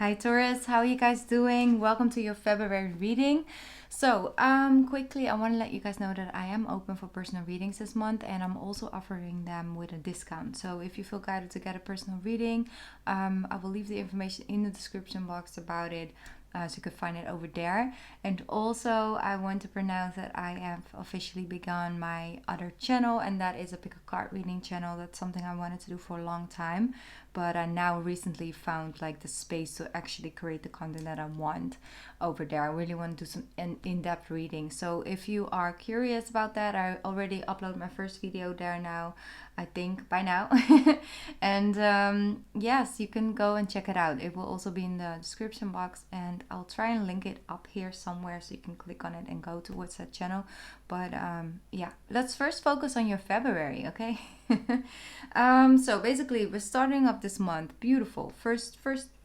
Hi Taurus, how are you guys doing? Welcome to your February reading. So, quickly, I want to let you guys know that I am open for personal readings this month, and I'm also offering them with a discount. So, if you feel guided to get a personal reading, I will leave the information in the description box about it. So you can find it over there. And also, I want to pronounce that I have officially begun my other channel, and that is a pick a card reading channel. That's something I wanted to do for a long time, but I now recently found like the space to actually create the content that I want over there. I really want to do some in-depth reading. So if you are curious about that, I already uploaded my first video there now, I think by now. And yes, you can go and check it out. It will also be in the description box, and I'll try and link it up here somewhere so you can click on it and go towards that channel. But yeah, let's first focus on your February, okay? So basically, we're starting up this month. Beautiful. First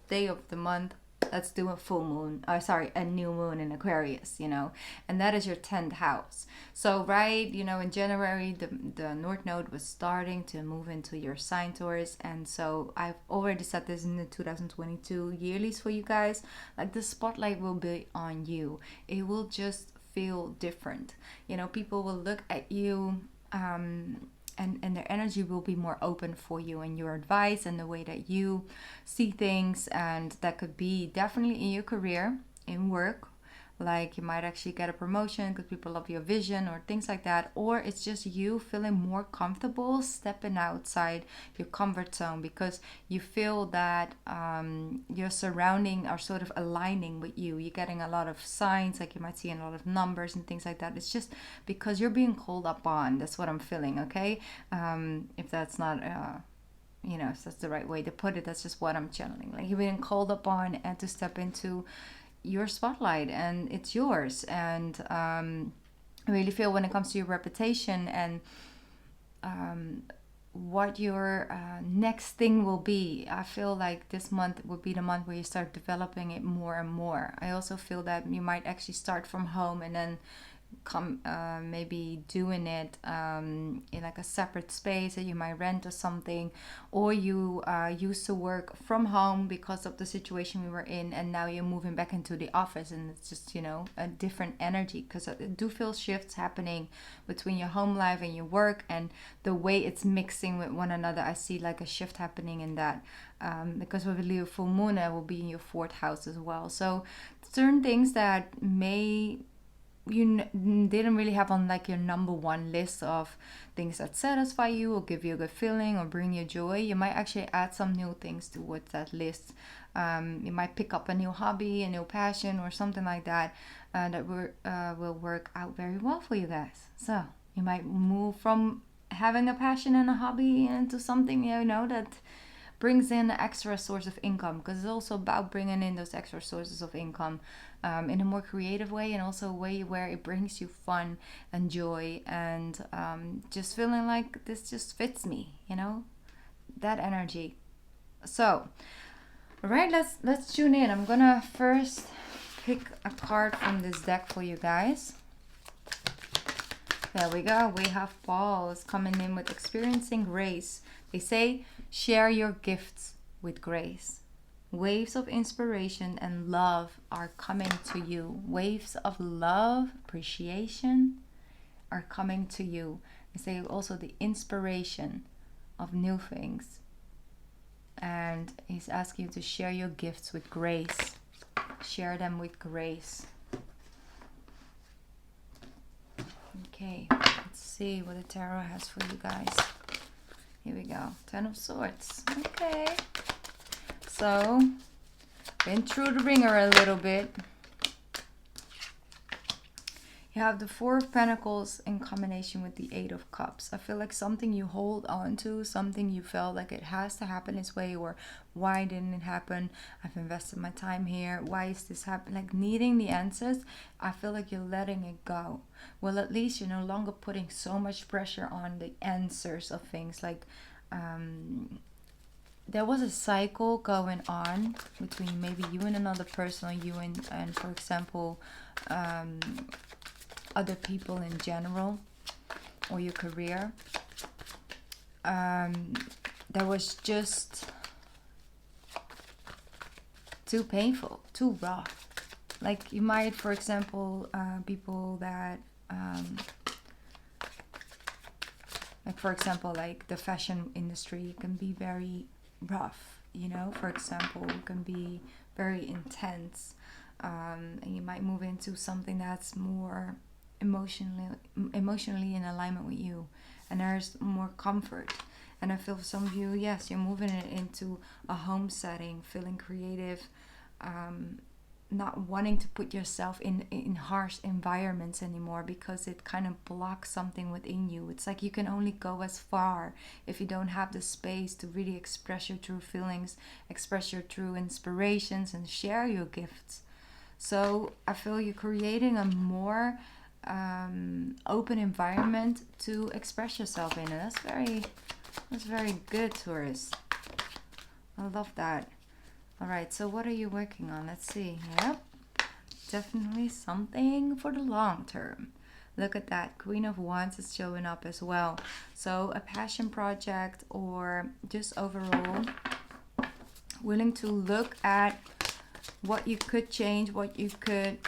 day of the month. Let's do a full moon. A new moon in Aquarius, and that is your 10th house. So, right, in January, the North Node was starting to move into your sign Taurus. And so, I've already set this in the 2022 yearlies for you guys. Like, the spotlight will be on you, it will just feel different. People will look at you. And their energy will be more open for you and your advice and the way that you see things. And that could be definitely in your career, in work. Like you might actually get a promotion because people love your vision or things like that. Or it's just you feeling more comfortable stepping outside your comfort zone because you feel that your surrounding are sort of aligning with you. You're getting a lot of signs, like you might see a lot of numbers and things like that. It's just because you're being called upon. That's what I'm feeling, okay? If that's not... if that's the right way to put it, that's just what I'm channeling. Like you're being called upon and to step into your spotlight, and it's yours. And I really feel when it comes to your reputation and what your next thing will be, I feel like this month will be the month where you start developing it more and more. I also feel that you might actually start from home and then come maybe doing it in like a separate space that you might rent or something, or you used to work from home because of the situation we were in, and now you're moving back into the office, and it's just a different energy, because I do feel shifts happening between your home life and your work, and the way it's mixing with one another. I see like a shift happening in that, because with the Leo full moon, it will be in your 4th house as well. So certain things that didn't really have on like your number one list of things that satisfy you or give you a good feeling or bring you joy, you might actually add some new things towards that list. You might pick up a new hobby, a new passion, or something like that that will work out very well for you guys. So you might move from having a passion and a hobby into something that brings in an extra source of income, because it's also about bringing in those extra sources of income in a more creative way, and also a way where it brings you fun and joy, and just feeling like this just fits me, that energy. So, all right, let's tune in. I'm gonna first pick a card from this deck for you guys. There we go. We have balls coming in with experiencing grace. They say, share your gifts with grace. Waves of inspiration and love are coming to you. Waves of love, appreciation are coming to you. They say also the inspiration of new things. And he's asking you to share your gifts with grace. Share them with grace. Okay, let's see what the tarot has for you guys. Here we go. 10 of Swords. Okay. So, been through the ringer a little bit. You have the 4 of Pentacles in combination with the 8 of Cups. I feel like something you hold on to, something you felt like it has to happen this way, or why didn't it happen? I've invested my time here. Why is this happening? Like needing the answers. I feel like you're letting it go. Well, at least you're no longer putting so much pressure on the answers of things. Like there was a cycle going on between maybe you and another person, or you and for example, other people in general, or your career. There was just too painful, too rough. Like you might, for example, people that, like for example, like the fashion industry can be very rough, you know, for example, can be very intense. And you might move into something that's more emotionally in alignment with you, and there's more comfort. And I feel for some of you, yes, you're moving it into a home setting, feeling creative, not wanting to put yourself in harsh environments anymore, because it kind of blocks something within you. It's like you can only go as far if you don't have the space to really express your true feelings, express your true inspirations, and share your gifts. So I feel you're creating a more open environment to express yourself in, and that's very good, Taurus. I love that. All right, so what are you working on? Let's see. Yep, definitely something for the long term. Look at that. Queen of Wands is showing up as well. So a passion project, or just overall willing to look at what you could change, what you could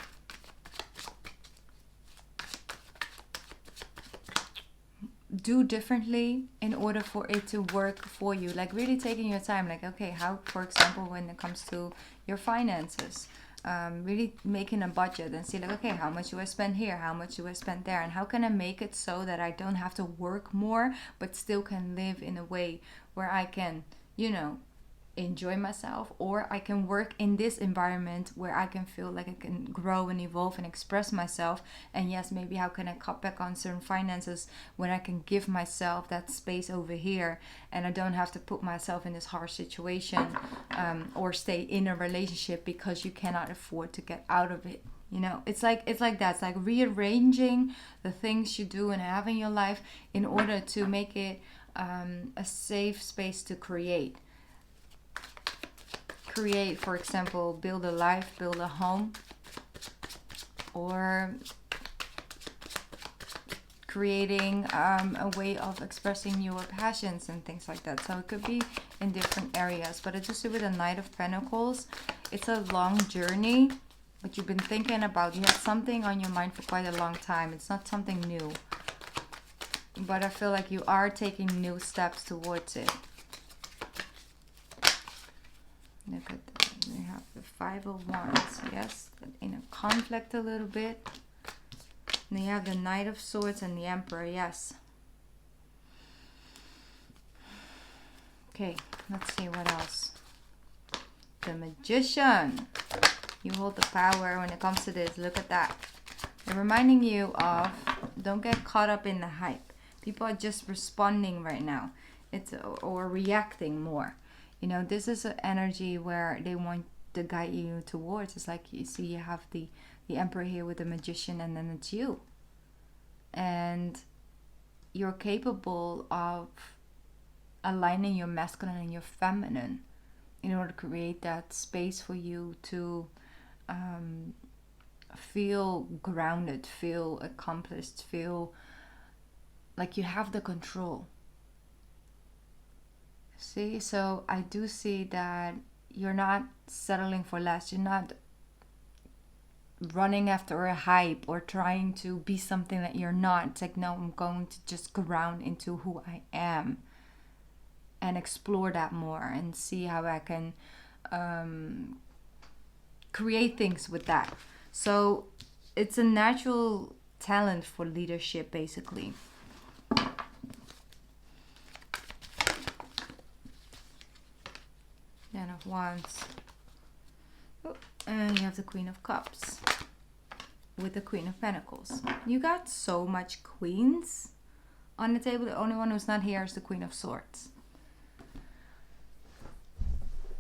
do differently in order for it to work for you. Like really taking your time, like, okay, how, for example, when it comes to your finances, really making a budget and see like, okay, how much do I spend here, how much do I spend there, and how can I make it so that I don't have to work more but still can live in a way where I can, you know, enjoy myself, or I can work in this environment where I can feel like I can grow and evolve and express myself. And yes, maybe how can I cut back on certain finances when I can give myself that space over here, and I don't have to put myself in this harsh situation, or stay in a relationship because you cannot afford to get out of it. You know, it's like that. It's like rearranging the things you do and have in your life in order to make it a safe space to create, for example, build a life, build a home, or creating a way of expressing your passions and things like that. So it could be in different areas, but it's just with a Knight of Pentacles. It's a long journey, but you've been thinking about, you have something on your mind for quite a long time. It's not something new, but I feel like you are taking new steps towards it. Look at that. We have the Five of Wands, yes, in a conflict a little bit. And you have the Knight of Swords and the Emperor, yes. Okay, let's see what else. The Magician. You hold the power when it comes to this. Look at that. They're reminding you of, don't get caught up in the hype. People are just responding right now. Or reacting more. You know, this is an energy where they want to guide you towards. It's like, you see, you have the Emperor here with the Magician, and then it's you. And you're capable of aligning your masculine and your feminine in order to create that space for you to feel grounded, feel accomplished, feel like you have the control. See, so I do see that you're not settling for less. You're not running after a hype or trying to be something that you're not. It's like, no, I'm going to just ground into who I am and explore that more and see how I can create things with that. So it's a natural talent for leadership, basically. Ten of Wands. Oh, and you have the Queen of Cups with the Queen of Pentacles. You got so much queens on the table. The only one who's not here is the Queen of Swords.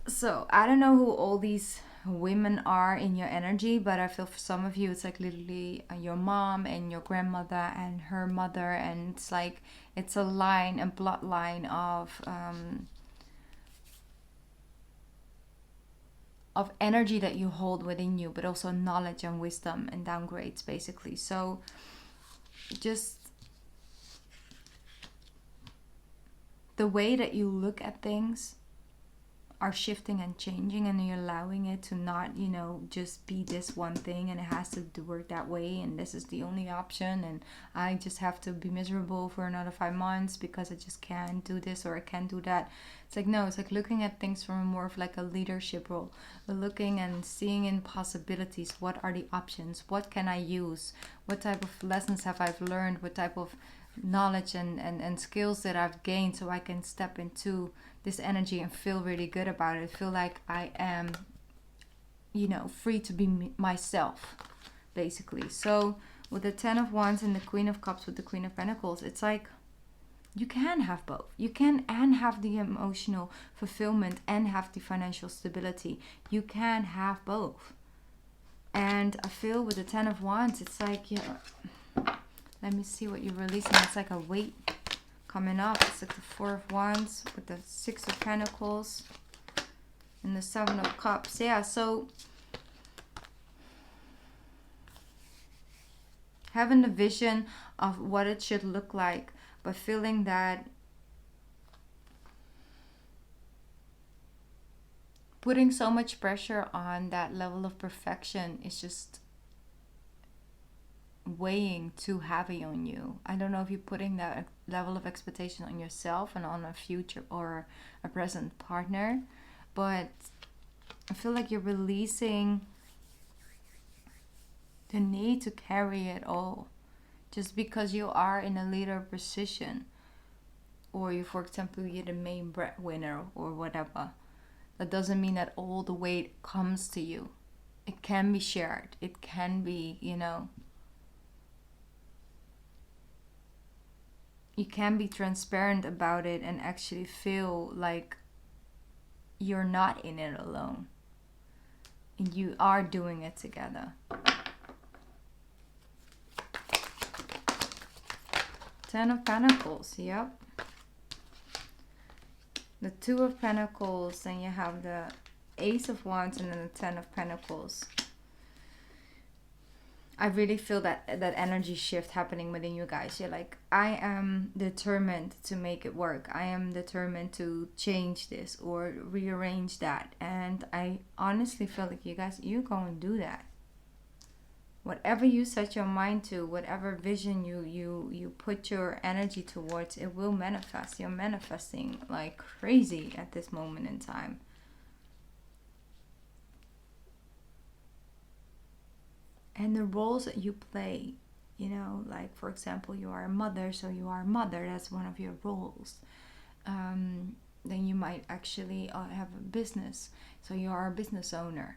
So I don't know who all these women are in your energy, but I feel for some of you it's like literally your mom and your grandmother and her mother, and it's like it's a line, a bloodline of energy that you hold within you, but also knowledge and wisdom and downgrades, basically. So just the way that you look at things, are shifting and changing, and you're allowing it to not, just be this one thing and it has to work that way and this is the only option and I just have to be miserable for another 5 months because I just can't do this or I can't do that. It's like, no, it's like looking at things from more of like a leadership role. We're looking and seeing in possibilities. What are the options? What can I use? What type of lessons have I learned? What type of knowledge and skills that I've gained so I can step into this energy and feel really good about it. Feel like I am, free to be myself, basically. So with the 10 of Wands and the Queen of Cups with the Queen of Pentacles, it's like you can have both. You can and have the emotional fulfillment and have the financial stability. You can have both. And I feel with the 10 of Wands, it's like, let me see what you're releasing. It's like a weight coming up. It's like the 4 of Wands with the 6 of Pentacles and the 7 of Cups. Yeah, so having the vision of what it should look like, but feeling that putting so much pressure on that level of perfection is just weighing too heavy on you. I don't know if you're putting that level of expectation on yourself and on a future or a present partner, but I feel like you're releasing the need to carry it all just because you are in a leader position, or you, for example, you're the main breadwinner or whatever. That doesn't mean that all the weight comes to you. It can be shared. It can be, you can be transparent about it and actually feel like you're not in it alone. And you are doing it together. 10 of Pentacles, yep. The 2 of Pentacles, then you have the Ace of Wands and then the 10 of Pentacles. I really feel that energy shift happening within you guys. You're like, I am determined to make it work. I am determined to change this or rearrange that. And I honestly feel like you guys, you're going to do that. Whatever you set your mind to, whatever vision you put your energy towards, it will manifest. You're manifesting like crazy at this moment in time. And the roles that you play, like for example, you are a mother, so you are a mother. That's one of your roles. Then you might actually have a business, so you are a business owner.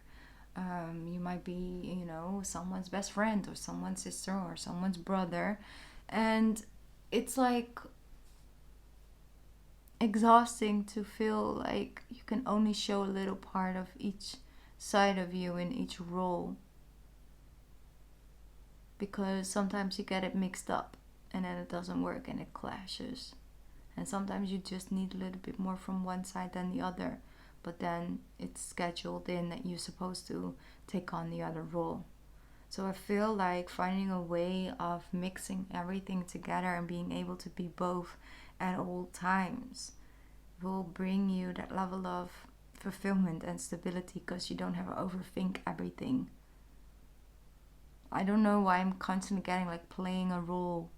You might be, someone's best friend or someone's sister or someone's brother. And it's like exhausting to feel like you can only show a little part of each side of you in each role. Because sometimes you get it mixed up and then it doesn't work and it clashes. And sometimes you just need a little bit more from one side than the other. But then it's scheduled in that you're supposed to take on the other role. So I feel like finding a way of mixing everything together and being able to be both at all times will bring you that level of fulfillment and stability, because you don't have to overthink everything. I don't know why I'm constantly getting like playing a role.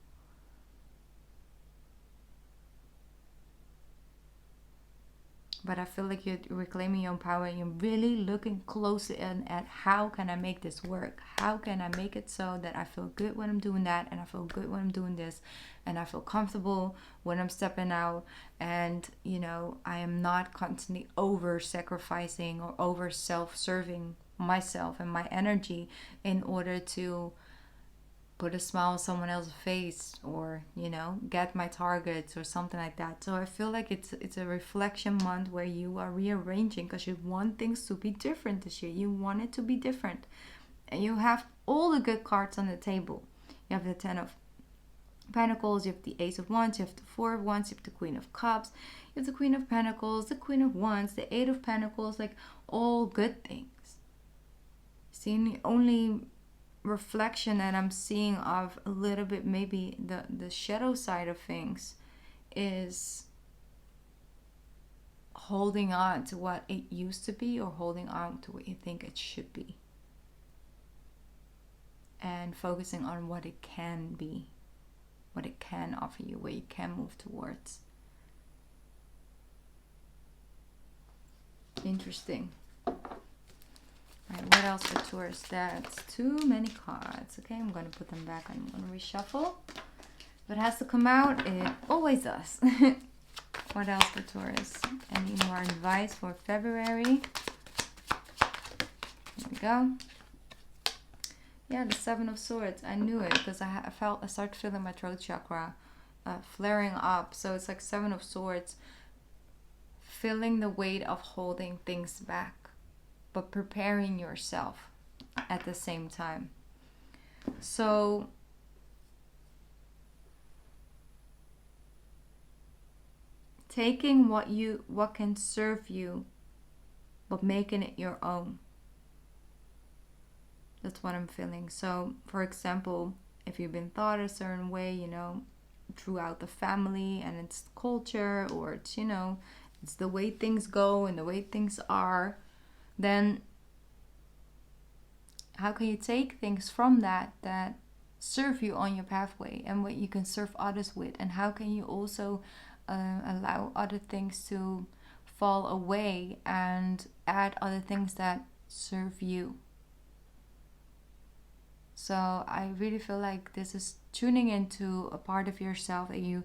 But I feel like you're reclaiming your own power and you're really looking closely at how can I make this work? How can I make it so that I feel good when I'm doing that, and I feel good when I'm doing this, and I feel comfortable when I'm stepping out, and I am not constantly over sacrificing or over self-serving myself and my energy in order to put a smile on someone else's face, or get my targets or something like that. So I feel like it's a reflection month where you are rearranging because you want things to be different this year. You want it to be different, and you have all the good cards on the table. You have the 10 of Pentacles, you have the Ace of Wands, you have the 4 of Wands, you have the Queen of Cups, you have the Queen of Pentacles, the Queen of Wands, the 8 of Pentacles, like all good things. See, the only reflection that I'm seeing of a little bit maybe the shadow side of things is holding on to what it used to be or holding on to what you think it should be. And focusing on what it can be, what it can offer you, what you can move towards. Interesting. Alright, what else for Taurus? That's too many cards. Okay, I'm going to put them back. I'm going to reshuffle. If it has to come out, it always does. What else for Taurus? Any more advice for February? Here we go. Yeah, the Seven of Swords. I knew it because I started feeling my throat chakra flaring up. So it's like Seven of Swords. Feeling the weight of holding things back, but preparing yourself at the same time. So taking what can serve you, but making it your own. That's what I'm feeling. So, for example, if you've been taught a certain way, you know, throughout the family and it's culture, or it's, you know, it's the way things go and the way things are, then how can you take things from that serve you on your pathway and what you can serve others with? And how can you also allow other things to fall away and add other things that serve you? So I really feel like this is tuning into a part of yourself that you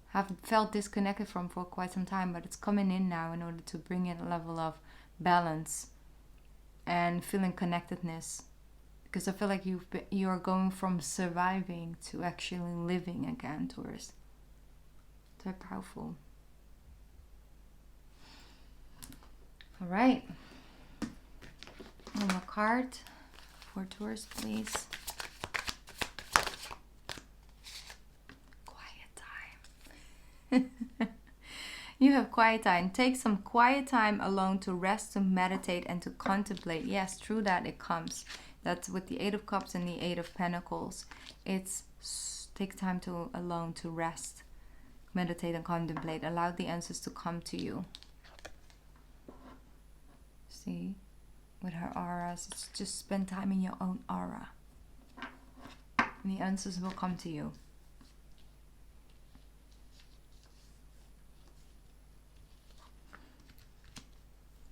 have felt disconnected from for quite some time, but it's coming in now in order to bring in a level of balance and feeling connectedness. Because I feel like you are going from surviving to actually living again, Taurus. Very powerful. All right. One more card for Taurus, please. Quiet time. You have quiet time. Take some quiet time alone to rest, to meditate, and to contemplate. Yes, through that it comes. That's with the Eight of Cups and the Eight of Pentacles. It's take time to alone to rest, meditate, and contemplate. Allow the answers to come to you. See, with her auras, it's just spend time in your own aura, and the answers will come to you.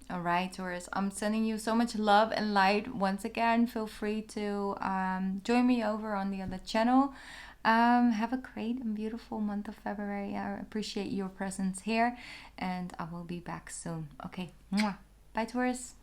All right, Taurus, I'm sending you so much love and light. Once again, feel free to join me over on the other channel. Have a great and beautiful month of February. I appreciate your presence here, and I will be back soon. Okay, bye, Taurus.